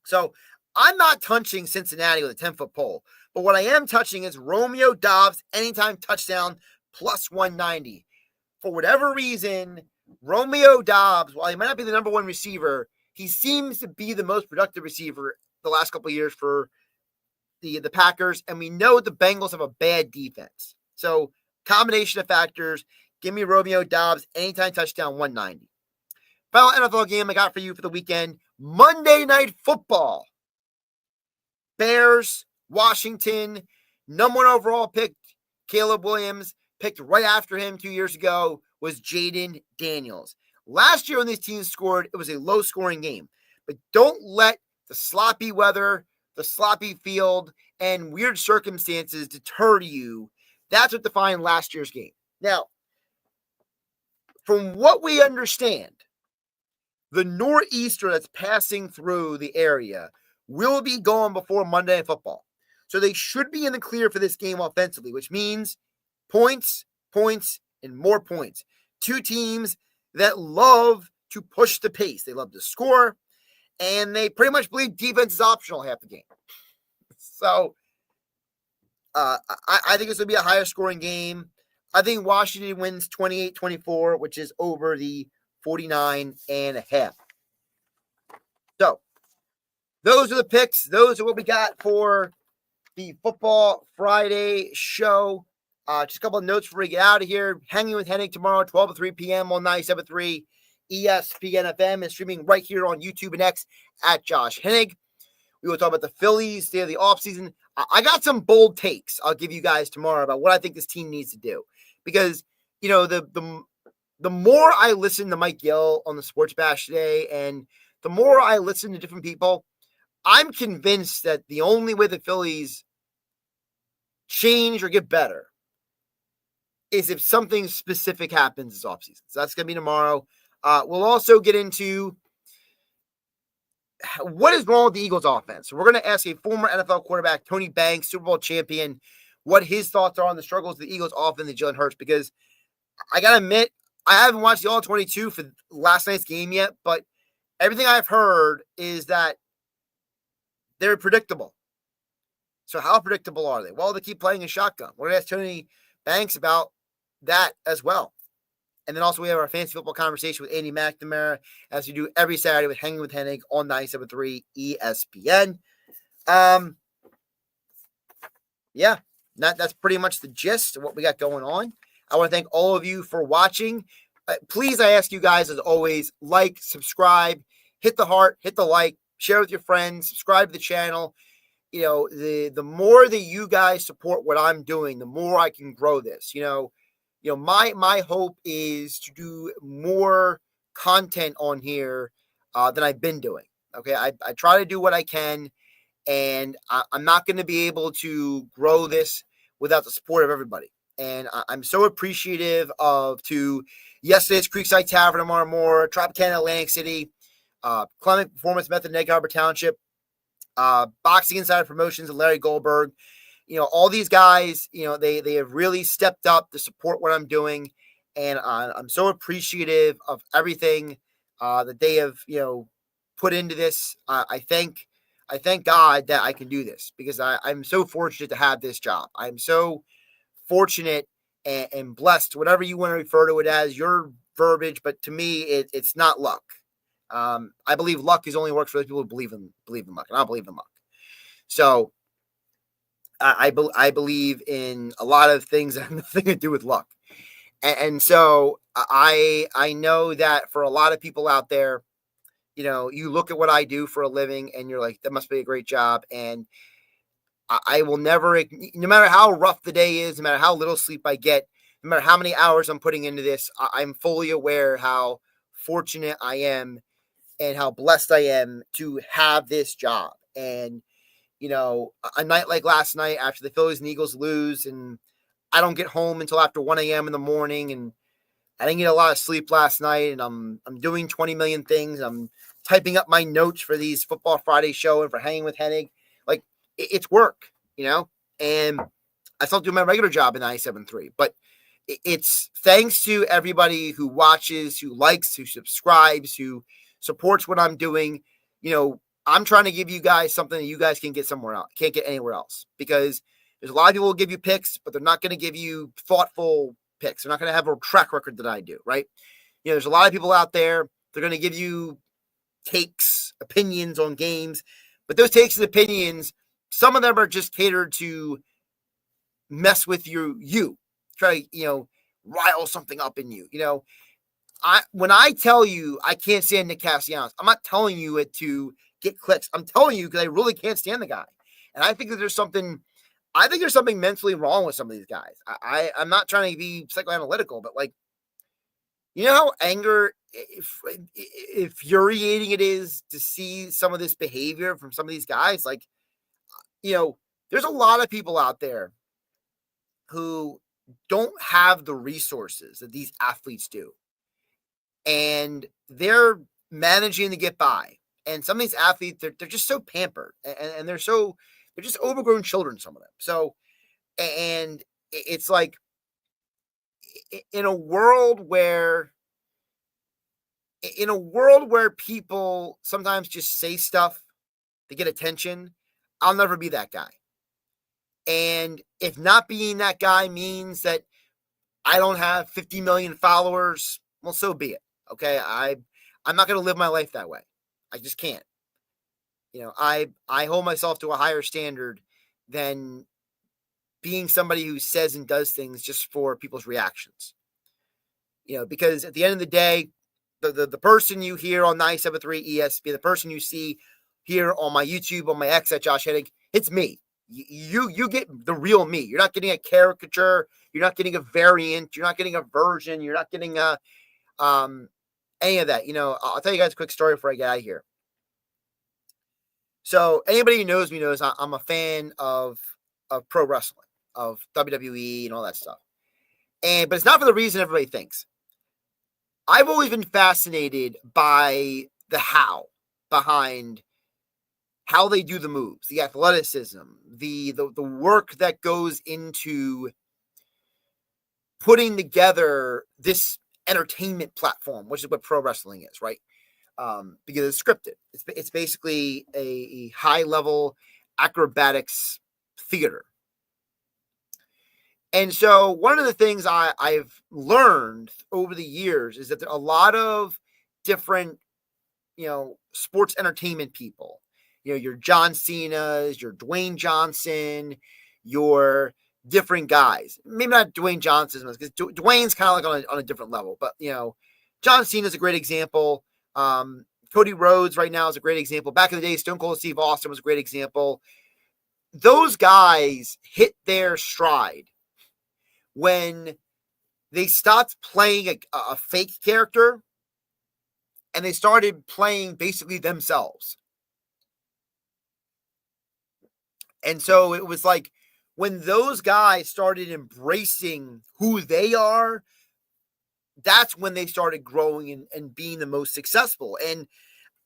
So I'm not touching Cincinnati with a 10-foot pole. But what I am touching is Romeo Doubs anytime touchdown plus 190. For whatever reason, Romeo Doubs, while he might not be the number one receiver, he seems to be the most productive receiver the last couple of years for the Packers. And we know the Bengals have a bad defense. So combination of factors, give me Romeo Doubs anytime touchdown 190. Final NFL game I got for you for the weekend, Monday Night Football. Bears, Washington, number one overall pick, Caleb Williams, picked right after him 2 years ago, was Jaden Daniels. Last year when these teams scored, it was a low-scoring game. But don't let the sloppy weather, the sloppy field, and weird circumstances deter you. That's what defined last year's game. Now, from what we understand, the nor'easter that's passing through the area will be gone before Monday Night Football. So they should be in the clear for this game offensively, which means points, and more points. Two teams that love to push the pace. They love to score, and they pretty much believe defense is optional half the game. So I think it's going to be a higher scoring game. I think Washington wins 28-24, which is over the 49.5. So those are the picks. Those are what we got for the Football Friday show. Just a couple of notes before we get out of here. Hanging with Hennig tomorrow, 12 to 3 p.m. on 97.3 ESPN FM and streaming right here on YouTube and X at Josh Hennig. We will talk about the Phillies, state of the offseason. I got some bold takes I'll give you guys tomorrow about what I think this team needs to do. Because, the more I listen to Mike Gill on the Sports Bash today and the more I listen to different people, I'm convinced that the only way the Phillies change or get better is if something specific happens this offseason. So that's going to be tomorrow. We'll also get into what is wrong with the Eagles offense. We're going to ask a former NFL quarterback, Tony Banks, Super Bowl champion, what his thoughts are on the struggles of the Eagles offense and Jalen Hurts, because I got to admit, I haven't watched the All-22 for last night's game yet, but everything I've heard is that they're predictable. So how predictable are they? Well, they keep playing in shotgun. We're going to ask Tony Banks about that as well. And then also we have our fantasy football conversation with Andy McNamara, as we do every Saturday with Hanging with Hennig on 97.3 ESPN. That's pretty much the gist of what we got going on. I want to thank all of you for watching. Please, I ask you guys, as always, like, subscribe, hit the heart, hit the like, share with your friends, subscribe to the channel. The more that you guys support what I'm doing, the more I can grow this. My hope is to do more content on here than I've been doing. Okay, I try to do what I can, and I'm not going to be able to grow this without the support of everybody. And I'm so appreciative to yesterday's Creekside Tavern tomorrow more, Tropicana Atlantic City, Climbing Performance Method, Egg Harbor Township, Boxing Insider Promotions, and Larry Goldberg. All these guys, they have really stepped up to support what I'm doing. And I'm so appreciative of everything that they have, put into this. I thank God that I can do this, because I'm so fortunate to have this job. I'm so fortunate and blessed, whatever you want to refer to it as, your verbiage. But to me, it's not luck. I believe luck is only works for those people who believe in luck, and I don't believe in luck. So I believe in a lot of things that have nothing to do with luck. And so I know that for a lot of people out there, you look at what I do for a living and you're like, that must be a great job. And I will never, no matter how rough the day is, no matter how little sleep I get, no matter how many hours I'm putting into this, I'm fully aware how fortunate I am and how blessed I am to have this job. And, a night like last night after the Phillies and Eagles lose, and I don't get home until after 1 a.m. in the morning, and I didn't get a lot of sleep last night, and I'm doing 20 million things. I'm typing up my notes for these Football Friday show and for Hanging with Hennig. Like, it's work, and I still do my regular job in 97.3, but it's thanks to everybody who watches, who likes, who subscribes, who supports what I'm doing. I'm trying to give you guys something that you guys can get somewhere else, can't get anywhere else, because there's a lot of people who give you picks, but they're not going to give you thoughtful picks. They're not going to have a track record that I do, right? There's a lot of people out there, they're going to give you takes, opinions on games, but those takes and opinions, some of them are just catered to mess with you, try to, rile something up in you. When I tell you I can't stand Nick Castellanos, I'm not telling you it to get clicks. I'm telling you because I really can't stand the guy. And I think that there's something mentally wrong with some of these guys. I'm not trying to be psychoanalytical, but like, how infuriating it is to see some of this behavior from some of these guys. Like, there's a lot of people out there who don't have the resources that these athletes do. And they're managing to get by. And some of these athletes, they're just so pampered, and they're just overgrown children, some of them. So, and it's like, in a world where people sometimes just say stuff to get attention, I'll never be that guy. And if not being that guy means that I don't have 50 million followers, well, so be it. Okay. I'm not going to live my life that way. I just can't. I hold myself to a higher standard than being somebody who says and does things just for people's reactions. Because at the end of the day, the person you hear on 97.3 ESP, the person you see here on my YouTube, on my X at Josh Hennig, it's me. You get the real me. You're not getting a caricature. You're not getting a variant. You're not getting a version. You're not getting any of that. I'll tell you guys a quick story before I get out of here. So anybody who knows me knows I'm a fan of pro wrestling, of WWE and all that stuff. But it's not for the reason everybody thinks. I've always been fascinated by the how behind how they do the moves, the athleticism, the work that goes into putting together this entertainment platform, which is what pro wrestling is, right? Because it's scripted. It's basically a high level acrobatics theater. And so one of the things I've learned over the years is that there are a lot of different, sports entertainment people, your John Cena's, your Dwayne Johnson, your different guys. Maybe not Dwayne Johnson, because Dwayne's kind of like on a different level. But, John Cena is a great example. Cody Rhodes right now is a great example. Back in the day, Stone Cold Steve Austin was a great example. Those guys hit their stride when they stopped playing a fake character and they started playing basically themselves. And so it was like when those guys started embracing who they are, that's when they started growing and being the most successful. And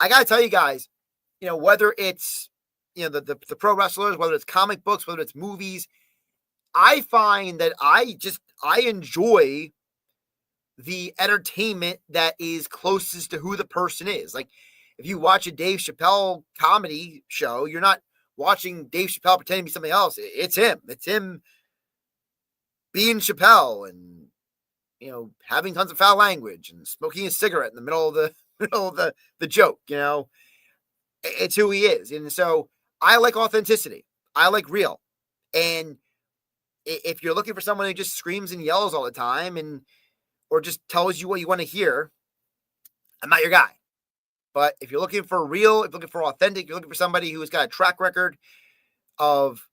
I got to tell you guys, whether it's, the pro wrestlers, whether it's comic books, whether it's movies, I find that I enjoy the entertainment that is closest to who the person is. Like, if you watch a Dave Chappelle comedy show, you're not watching Dave Chappelle pretending to be something else. It's him. It's him being Chappelle and, having tons of foul language and smoking a cigarette in the middle of the joke. It's who he is. And so I like authenticity. I like real. And if you're looking for someone who just screams and yells all the time or just tells you what you want to hear, I'm not your guy. But if you're looking for real, if you're looking for authentic, you're looking for somebody who's got a track record of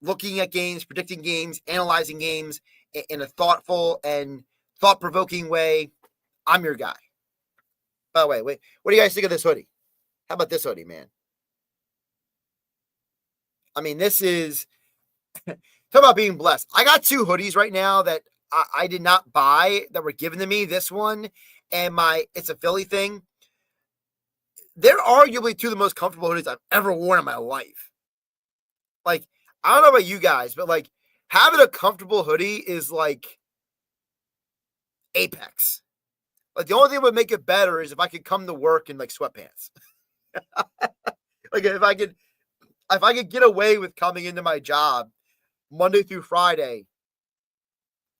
looking at games, predicting games, analyzing games in a thoughtful and thought-provoking way, I'm your guy. By the way, what do you guys think of this hoodie? How about this hoodie, man? I mean, this is talk about being blessed. I got 2 hoodies right now that I did not buy that were given to me. This one and it's a Philly thing. They're arguably 2 of the most comfortable hoodies I've ever worn in my life. Like, I don't know about you guys, but like having a comfortable hoodie is like apex. Like, the only thing that would make it better is if I could come to work in like sweatpants. Like, if I could get away with coming into my job Monday through Friday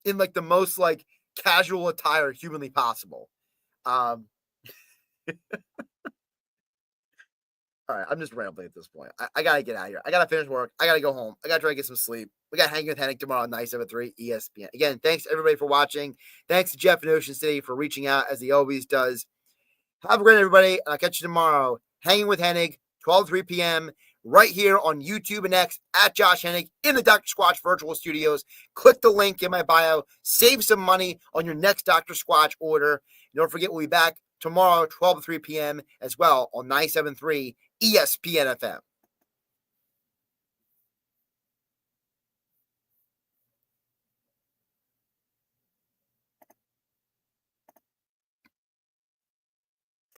in like the most like casual attire humanly possible. All right, I'm just rambling at this point. I got to get out of here. I got to finish work. I got to go home. I got to try to get some sleep. We got Hanging with Hennig tomorrow, 9/7/3 ESPN. Again, thanks everybody for watching. Thanks to Jeff in Ocean City for reaching out as he always does. Have a great everybody, and I'll catch you tomorrow. Hanging with Hennig, 12 3 p.m. right here on YouTube and X at Josh Hennig in the Dr. Squatch virtual studios. Click the link in my bio. Save some money on your next Dr. Squatch order. Don't forget, we'll be back tomorrow, 12 3 p.m. as well on 9/7/3 ESPN FM.